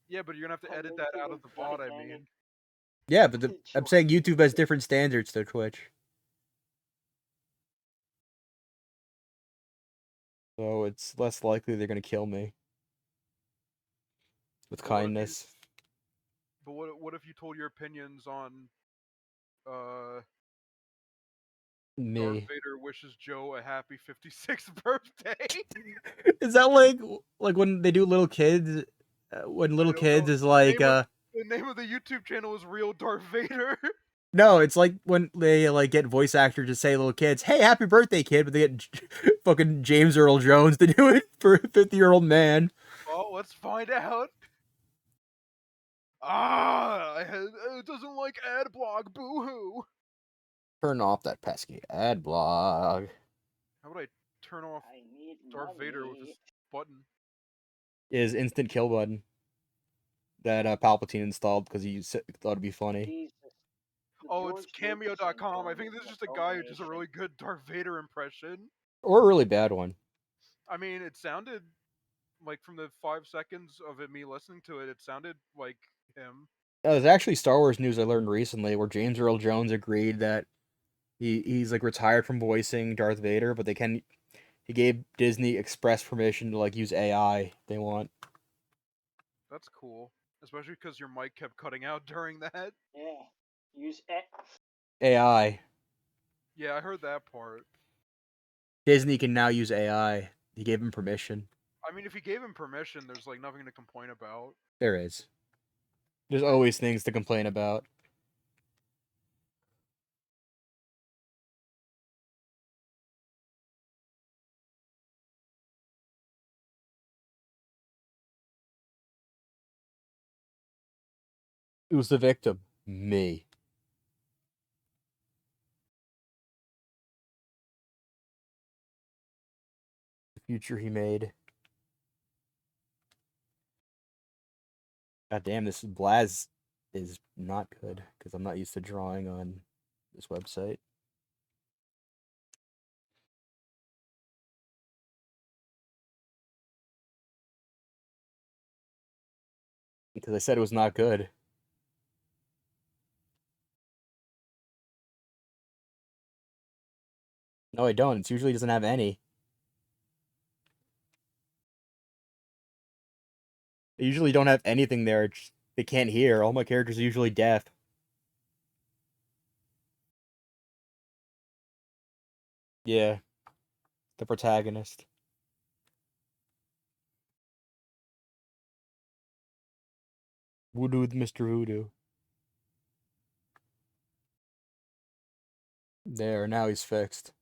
Yeah, but you're gonna have to edit that out of the VOD, I mean. Yeah, but I'm saying YouTube has different standards to Twitch. So it's less likely they're gonna kill me. With But what if you- kindness. But what if you told your opinions on Darth Me. Vader wishes Joe a happy 56th birthday? Is that like when they do little kids? When little don't kids know. is like Name The name of the YouTube channel is Real Darth Vader. No, it's like when they like get voice actors to say to little kids, "Hey, happy birthday, kid," but they get fucking James Earl Jones to do it for a 50-year-old man. Well, let's find out. It doesn't like ad block. Boo hoo. Turn off that pesky ad block. How would I turn off I need Darth Vader with money. this button? Is instant kill button that Palpatine installed because he thought it'd be funny. Jesus. The Oh, it's George Lucas cameo.com. I think this is just a guy who does a abomination. really good Darth Vader impression. Or a really bad one. I mean, it sounded like from the 5 seconds of me listening to it, it sounded like him. There's actually Star Wars news I learned recently where James Earl Jones agreed that he's like retired from voicing Darth Vader, but he gave Disney express permission to like use AI if they want. That's cool, especially because your mic kept cutting out during that. Yeah. Use it. AI. Yeah, I heard that part. Disney can now use AI. He gave him permission. I mean, if he gave him permission, there's like nothing to complain about. There is. There's always things to complain about. Who's the victim? Me. The future he made. God damn, this Blaz is not good because I'm not used to drawing on this website. Because I said it was not good. No, I don't. It usually doesn't have any. They usually don't have anything there. They can't hear. All my characters are usually deaf. Yeah. The protagonist. Voodoo with Mr. Voodoo. There, now he's fixed.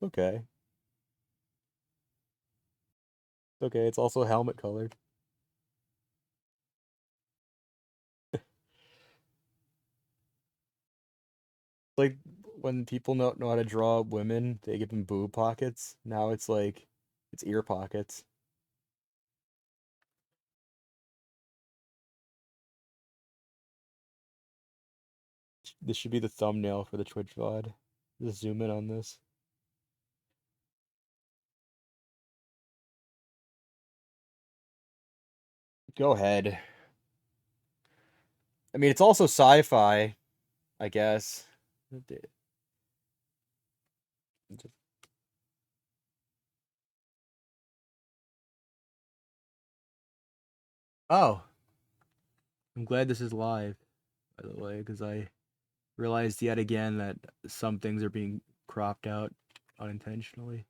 Okay. Okay, it's also helmet colored. Like when people know how to draw women, they give them boob pockets. Now it's like it's ear pockets. This should be the thumbnail for the Twitch VOD. Just zoom in on this. Go ahead. I mean, it's also sci-fi, I guess. Oh, I'm glad this is live, by the way, because I realized yet again that some things are being cropped out unintentionally.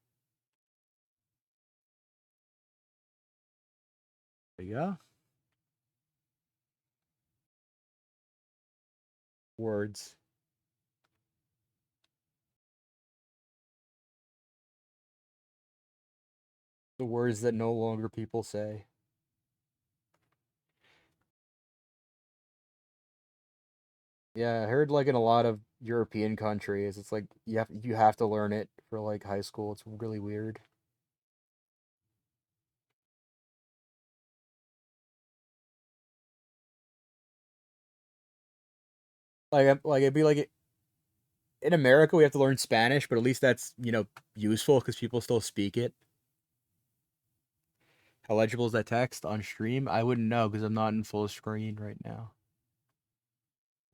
There you go. Words. The words that no longer people say. Yeah, I heard like in a lot of European countries, it's like you have to learn it for like high school. It's really weird. Like it'd be like in America we have to learn Spanish, but at least that's, useful because people still speak it. How legible is that text on stream? I wouldn't know because I'm not in full screen right now.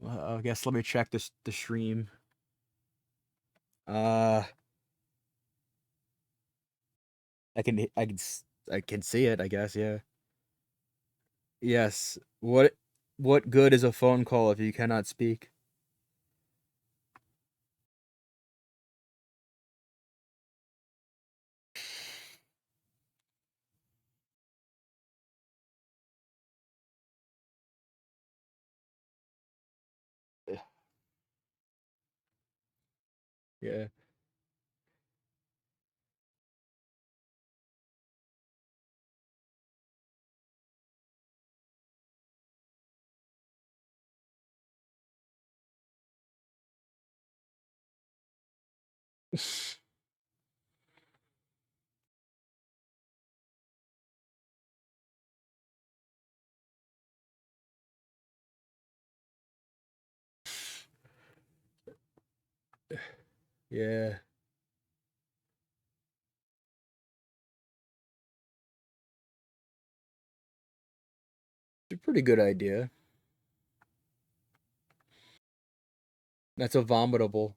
I guess let me check the stream. Uh, I can see it, I guess, yeah. Yes. What good is a phone call if you cannot speak? Yeah. Yeah. It's a pretty good idea. That's a vomitable.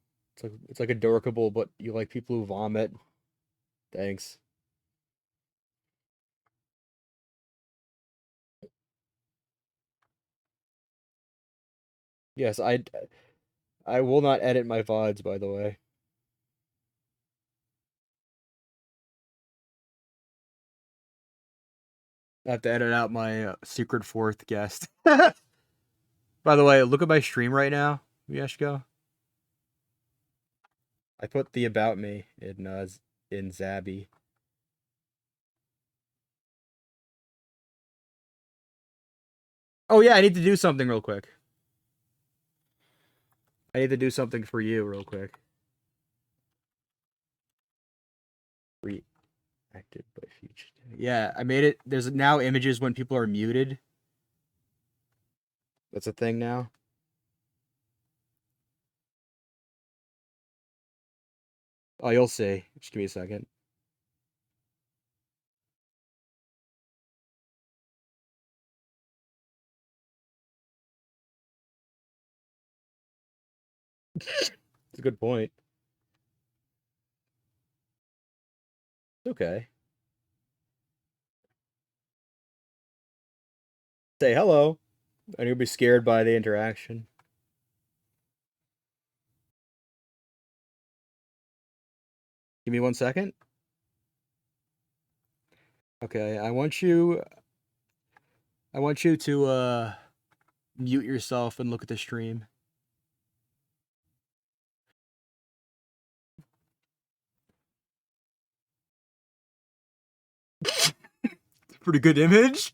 It's like a dorkable, but you like people who vomit. Thanks. Yes, I will not edit my VODs, by the way. I have to edit out my secret fourth guest. By the way, look at my stream right now, Yeshko. I put the about me in Zabby. Oh yeah, I need to do something real quick. I need to do something for you real quick. Reacted by future. Yeah, I made it. There's now images when people are muted. That's a thing now. Oh, you'll see. Just give me a second. It's a good point. It's okay. Say hello. And you'll be scared by the interaction. Give me 1 second. Okay, I want you to mute yourself and look at the stream. Pretty good image.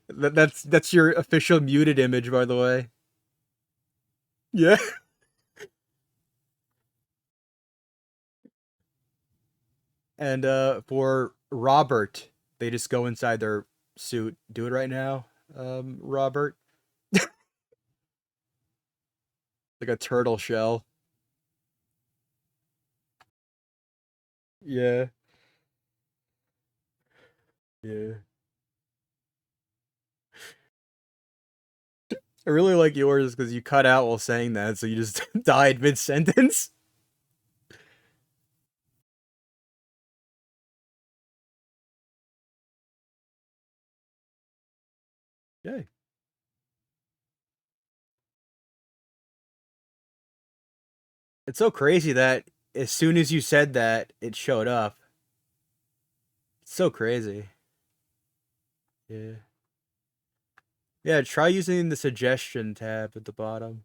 That's your official muted image, by the way. Yeah. And for Robert, they just go inside their suit. Do it right now, Robert. Like a turtle shell. Yeah. Yeah. I really like yours because you cut out while saying that, so you just died mid sentence. Yay. It's so crazy that as soon as you said that, it showed up. It's so crazy. Yeah. Yeah, try using the suggestion tab at the bottom.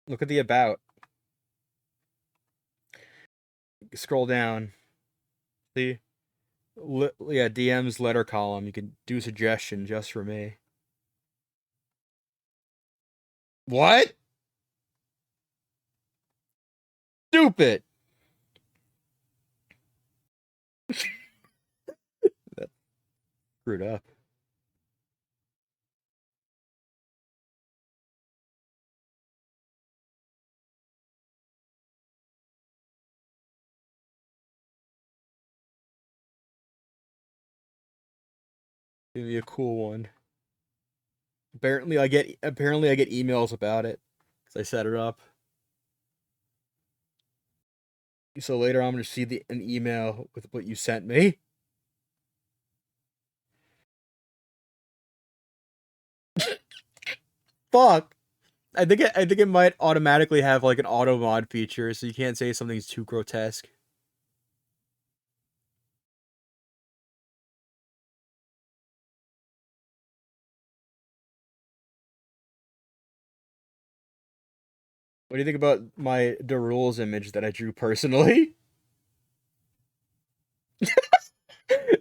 Look at the about. Scroll down. See? Yeah, DM's letter column. You can do suggestion just for me. What? Stupid. That screwed up. Give me a cool one. Apparently I get emails about it because I set it up. So later I'm gonna see an email with what you sent me. Fuck. I think it might automatically have like an auto mod feature, so you can't say something's too grotesque. What do you think about my the rules image that I drew personally?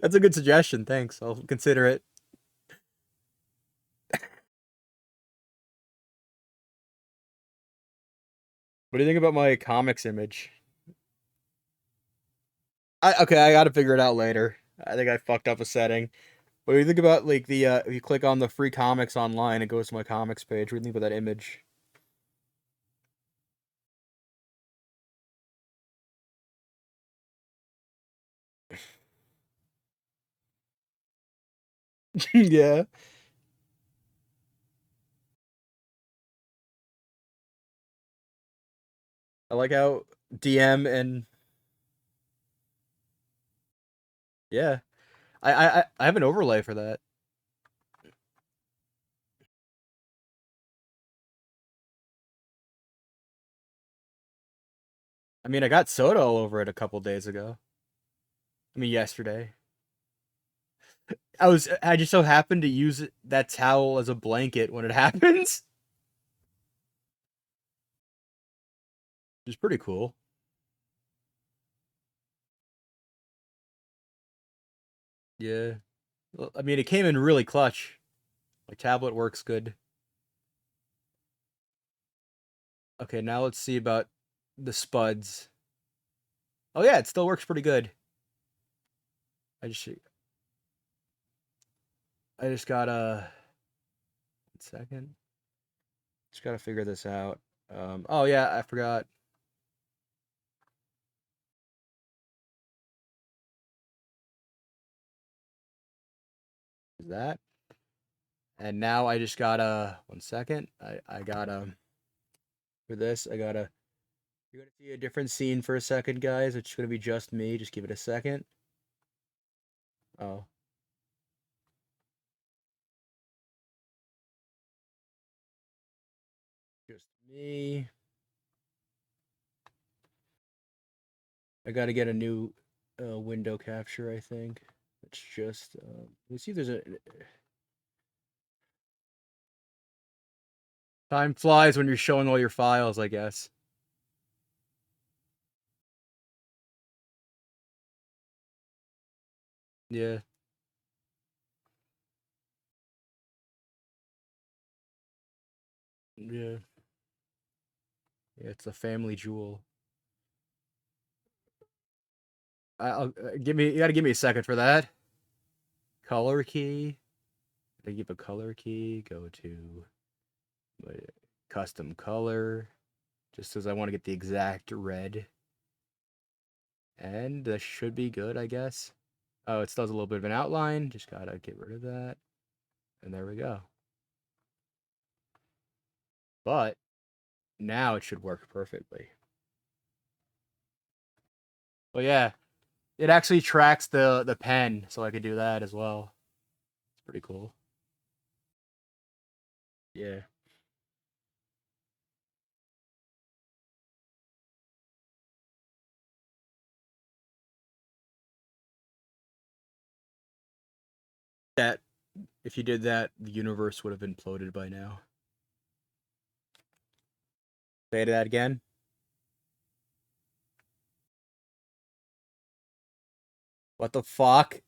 That's a good suggestion. Thanks. I'll consider it. What do you think about my comics image? Okay, I gotta figure it out later. I think I fucked up a setting. What do you think about like the if you click on the free comics online, it goes to my comics page. What do you think about that image? Yeah. I like how DM and yeah. I have an overlay for that. I mean, I got soda all over it a couple days ago. I mean, yesterday. I just so happened to use that towel as a blanket when it happens. Which is pretty cool. Yeah. Well, I mean, it came in really clutch. My tablet works good. Okay, now let's see about the spuds. Oh yeah, it still works pretty good. I just I just gotta 1 second. Just gotta figure this out. Oh yeah, I forgot. Is that? And now I just gotta 1 second. I gotta for this. You're gonna see a different scene for a second, guys. It's gonna be just me. Just give it a second. Oh, just me. I gotta get a new window capture. I think. It's just. Let's see if there's a. Time flies when you're showing all your files, I guess. Yeah, yeah, yeah. It's a family jewel. I'll give me. You gotta give me a second for that. Color key. I give a color key. Go to my custom color. Just as I want to get the exact red. And that should be good, I guess. Oh, it still has a little bit of an outline. Just gotta get rid of that. And there we go. But now it should work perfectly. Well, yeah, it actually tracks the pen, so I could do that as well. It's pretty cool. Yeah. That if you did that, the universe would have imploded by now. Say that again. What the fuck?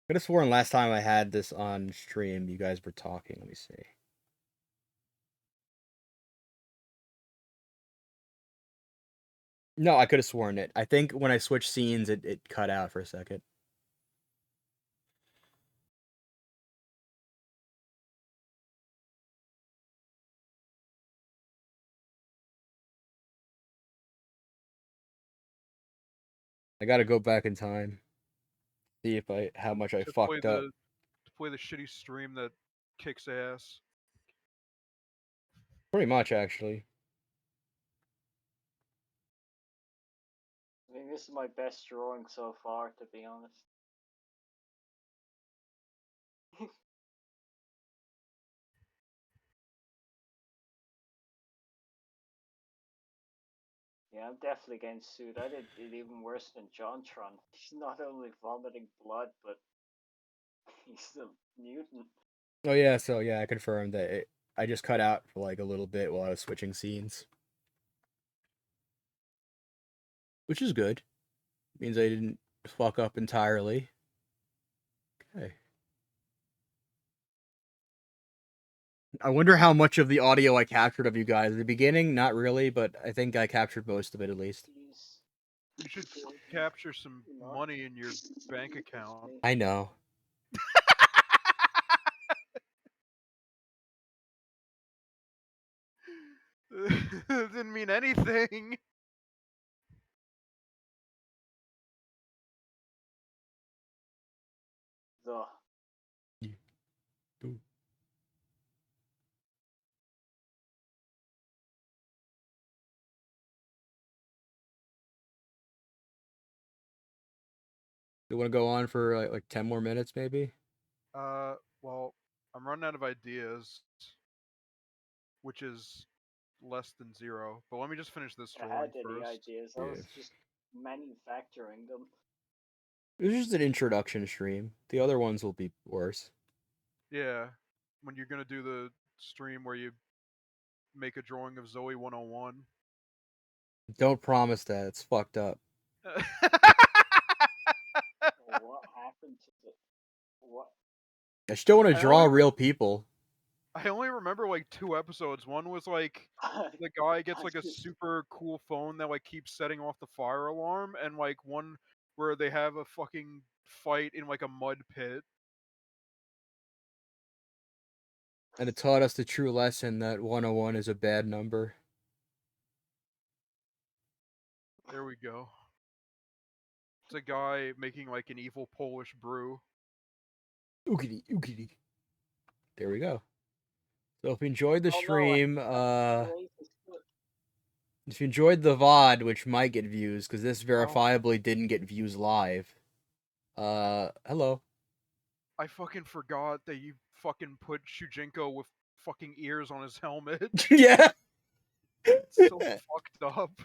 Could have sworn last time I had this on stream, you guys were talking. Let me see. No, I could have sworn it. I think when I switched scenes, it cut out for a second. I gotta go back in time. See if I how much I To play fucked up. the shitty stream that kicks ass. Pretty much actually. I think this is my best drawing so far, to be honest. Yeah, I'm definitely getting sued. I did it even worse than Jontron. He's not only vomiting blood, but he's a mutant. Oh yeah, so yeah, I confirmed that I just cut out for like a little bit while I was switching scenes, which is good. Means I didn't fuck up entirely. Okay. I wonder how much of the audio I captured of you guys at the beginning. Not really, but I think I captured most of it at least. Jeez. You should Good. capture some Not money in your bank account. me. I know. Didn't mean anything. The Boo. You want to go on for like 10 more minutes, maybe? Well, I'm running out of ideas, which is less than 0. But let me just finish this I drawing had any first. ideas. I Yeah. was just manufacturing them. It was just an introduction stream. The other ones will be worse. Yeah, when you're gonna do the stream where you make a drawing of Zoe 101. Don't promise that. It's fucked up. What happened to the what? I still want to I draw only real people. I only remember like 2 episodes. One was like the guy gets I like a just- super cool phone that like keeps setting off the fire alarm, and like one where they have a fucking fight in like a mud pit. And it taught us the true lesson that 101 is a bad number. There we go. It's a guy making like an evil Polish brew. Oogity, oogity. There we go. So if you enjoyed the Oh, no, stream, Great. if you enjoyed the VOD, which might get views, because this Oh. verifiably didn't get views live. Hello. I fucking forgot that you fucking put Shujinko with fucking ears on his helmet. Yeah. It's so fucked up.